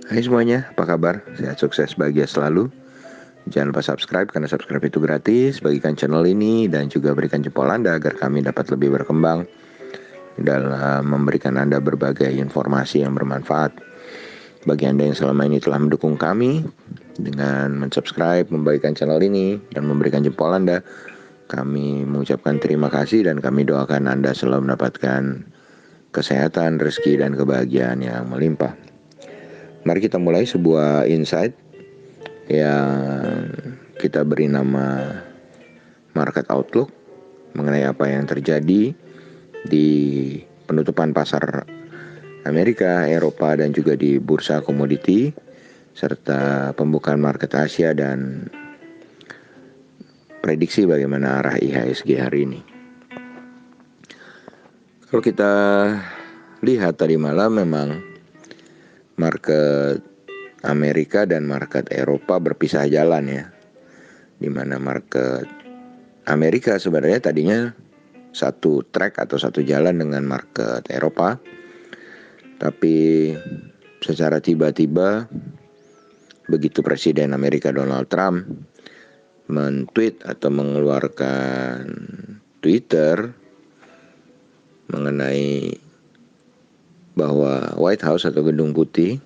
Hai semuanya, apa kabar? Sehat, sukses, bahagia selalu. Jangan lupa subscribe karena subscribe itu gratis. Bagikan channel ini dan juga berikan jempol Anda agar kami dapat lebih berkembang dalam memberikan Anda berbagai informasi yang bermanfaat. Bagi Anda yang selama ini telah mendukung kami dengan mensubscribe, membagikan channel ini, dan memberikan jempol Anda, kami mengucapkan terima kasih dan kami doakan Anda selalu mendapatkan kesehatan, rezeki, dan kebahagiaan yang melimpah. Mari kita mulai sebuah insight yang kita beri nama Market Outlook mengenai apa yang terjadi di penutupan pasar Amerika, Eropa, dan juga di bursa komoditi serta pembukaan market Asia dan prediksi bagaimana arah IHSG hari ini. Kalau kita lihat tadi malam memang market Amerika dan market Eropa berpisah jalan ya. Di mana market Amerika sebenarnya tadinya satu track atau satu jalan dengan market Eropa, tapi secara tiba-tiba begitu Presiden Amerika Donald Trump men-tweet atau mengeluarkan Twitter mengenai bahwa White House atau Gedung Putih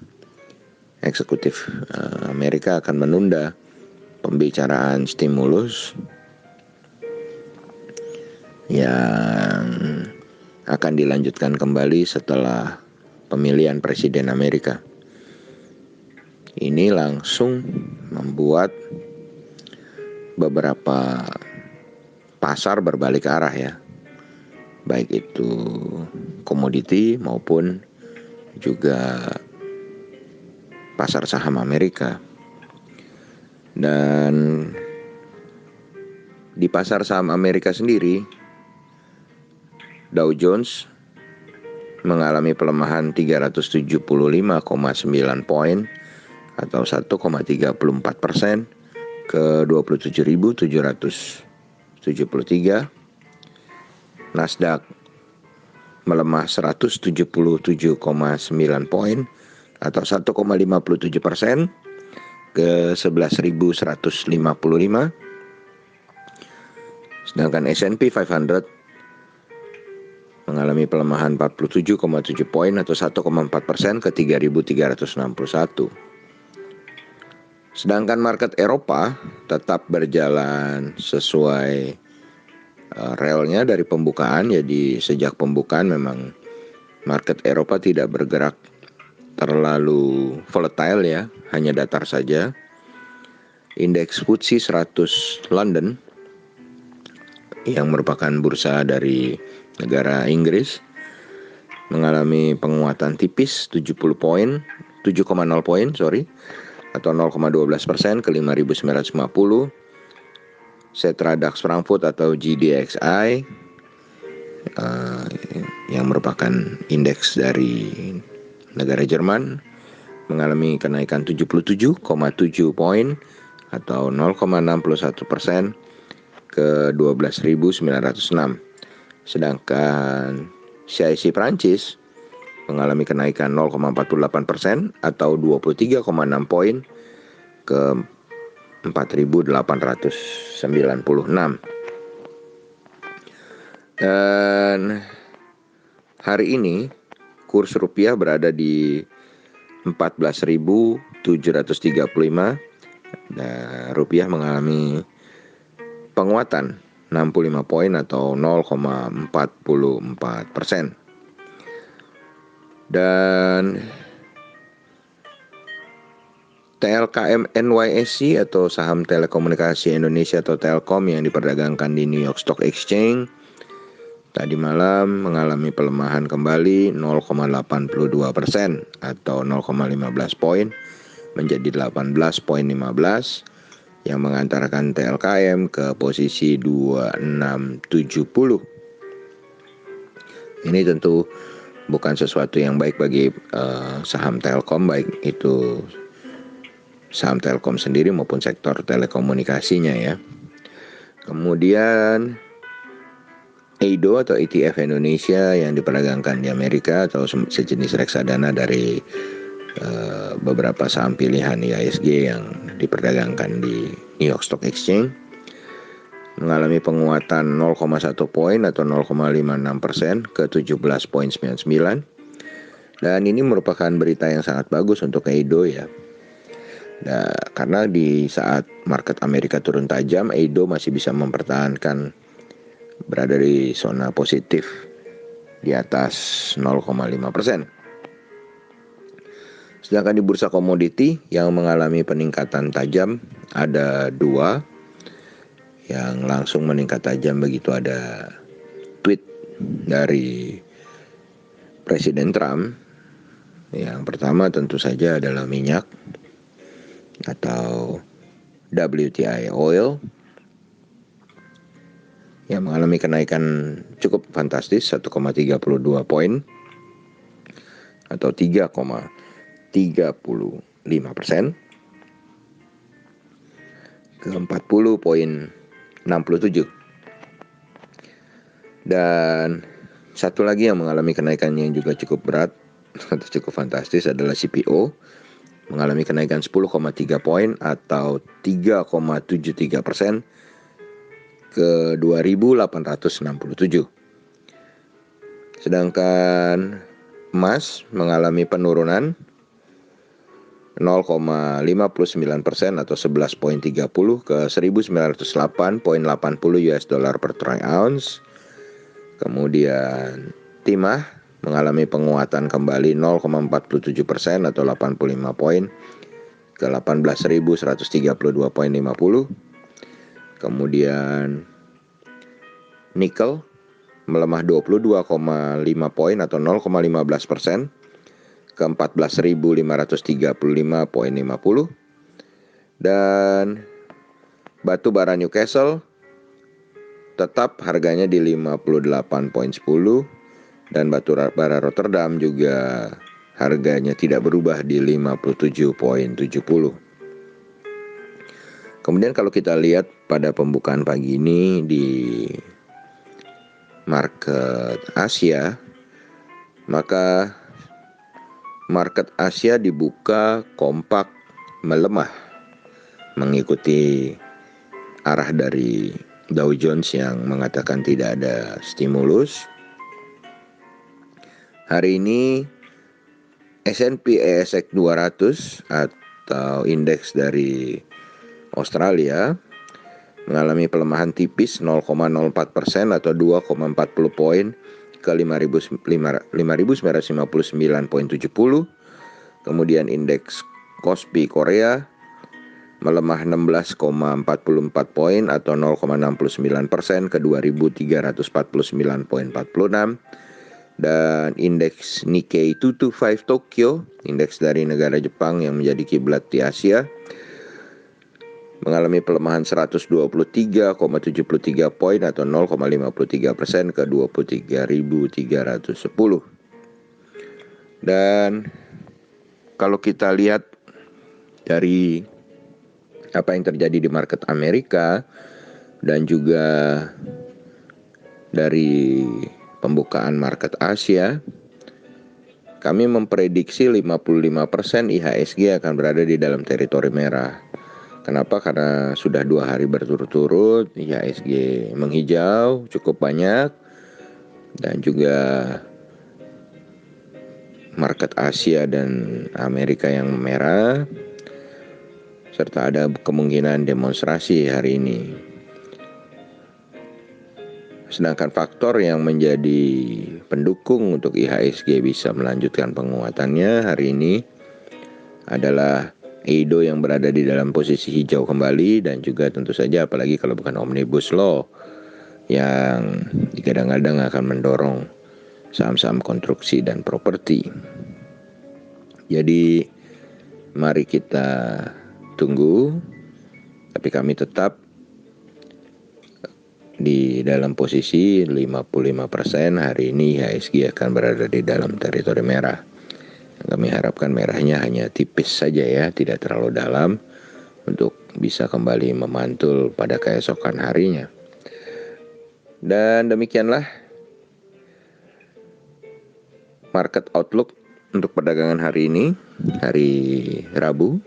eksekutif Amerika akan menunda pembicaraan stimulus yang akan dilanjutkan kembali setelah pemilihan Presiden Amerika. Ini langsung membuat beberapa pasar berbalik arah ya, baik itu komoditi maupun juga pasar saham Amerika. Dan di pasar saham Amerika sendiri, Dow Jones mengalami pelemahan 375,9 poin atau 1,34% ke 27.773. Nasdaq melemah 177,9 poin atau 1,57% ke 11.155. Sedangkan S&P 500 mengalami pelemahan 47,7 poin atau 1,4% ke 3.361. Sedangkan market Eropa tetap berjalan sesuai relnya dari pembukaan. Jadi sejak pembukaan memang market Eropa tidak bergerak terlalu volatile ya, hanya datar saja. Indeks FTSE 100 London yang merupakan bursa dari negara Inggris mengalami penguatan tipis 70 poin, 7,0 poin atau 0,12% ke 5.950. Xetra DAX Frankfurt atau GDXI yang merupakan indeks dari negara Jerman mengalami kenaikan 77,7 poin atau 0,61% ke 12.906. Sedangkan CAC Prancis mengalami kenaikan 0,48% atau 23,6 poin ke 4.896. Dan hari ini kurs rupiah berada di 14.735 dan rupiah mengalami penguatan 65 poin atau 0,44%. Dan TLKM NYSE atau saham telekomunikasi Indonesia atau Telkom yang diperdagangkan di New York Stock Exchange tadi malam mengalami pelemahan kembali 0,82% atau 0,15 poin menjadi 18,15 yang mengantarkan TLKM ke posisi 2670. Ini tentu bukan sesuatu yang baik bagi saham Telkom, baik itu saham Telkom sendiri maupun sektor telekomunikasinya ya. Kemudian EIDO atau ETF Indonesia yang diperdagangkan di Amerika atau sejenis reksadana dari beberapa saham pilihan IHSG yang diperdagangkan di New York Stock Exchange mengalami penguatan 0,1 poin atau 0,56% ke 17,99. Dan ini merupakan berita yang sangat bagus untuk Eido ya. Karena di saat market Amerika turun tajam, Eido masih bisa mempertahankan berada di zona positif di atas 0,5%. Sedangkan di bursa komoditi yang mengalami peningkatan tajam ada dua yang langsung meningkat tajam begitu ada tweet dari Presiden Trump. Yang pertama tentu saja adalah minyak atau WTI oil yang mengalami kenaikan cukup fantastis 1,32 poin atau 3,35% ke 40,67. Dan satu lagi yang mengalami kenaikan yang juga cukup berat atau cukup fantastis adalah CPO mengalami kenaikan 10,3 poin atau 3,73% ke 2.867. Sedangkan emas mengalami penurunan 0,59% atau 11,30 ke 1.908,80 US dollar per troy ounce. Kemudian timah mengalami penguatan kembali 0,47% atau 85 poin ke 18.132,50. Kemudian nikel melemah 22,5 poin atau 0,15% ke 14.535,50. Dan batu bara Newcastle tetap harganya di 58,10 dan batu bara Rotterdam juga harganya tidak berubah di 57,70. Kemudian kalau kita lihat pada pembukaan pagi ini di market Asia, maka market Asia dibuka kompak melemah mengikuti arah dari Dow Jones yang mengatakan tidak ada stimulus. Hari ini S&P ASX 200 atau indeks dari Australia mengalami pelemahan tipis 0,04% atau 2,40 poin ke 5.959,70. Kemudian indeks Kospi Korea melemah 16,44 poin atau 0,69% ke 2.349,46. Dan indeks Nikkei 225 Tokyo, indeks dari negara Jepang yang menjadi kiblat di Asia, mengalami pelemahan 123,73 poin atau 0,53% ke 23.310. Dan kalau kita lihat dari apa yang terjadi di market Amerika dan juga dari pembukaan market Asia, kami memprediksi 55% IHSG akan berada di dalam teritori merah. Kenapa? Karena sudah 2 hari berturut-turut IHSG menghijau cukup banyak, dan juga market Asia dan Amerika yang merah, serta ada kemungkinan demonstrasi hari ini. Sedangkan faktor yang menjadi pendukung untuk IHSG bisa melanjutkan penguatannya hari ini adalah Eido yang berada di dalam posisi hijau kembali, dan juga tentu saja apalagi kalau bukan Omnibus Law yang kadang-kadang akan mendorong saham-saham konstruksi dan properti. Jadi mari kita tunggu, tapi kami tetap di dalam posisi 55% hari ini IHSG akan berada di dalam teritori merah. Kami harapkan merahnya hanya tipis saja ya, tidak terlalu dalam untuk bisa kembali memantul pada keesokan harinya. Dan demikianlah market outlook untuk perdagangan hari ini, hari Rabu,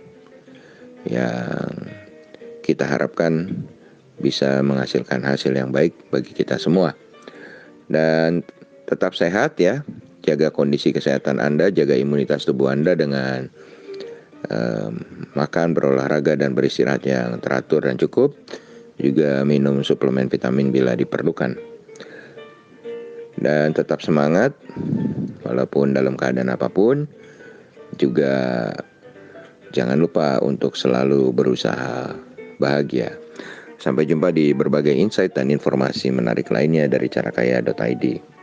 yang kita harapkan bisa menghasilkan hasil yang baik bagi kita semua. Dan tetap sehat ya, jaga kondisi kesehatan Anda, jaga imunitas tubuh Anda dengan makan, berolahraga, dan beristirahat yang teratur dan cukup. Juga minum suplemen vitamin bila diperlukan. Dan tetap semangat, walaupun dalam keadaan apapun. Juga jangan lupa untuk selalu berusaha bahagia. Sampai jumpa di berbagai insight dan informasi menarik lainnya dari carakaya.id.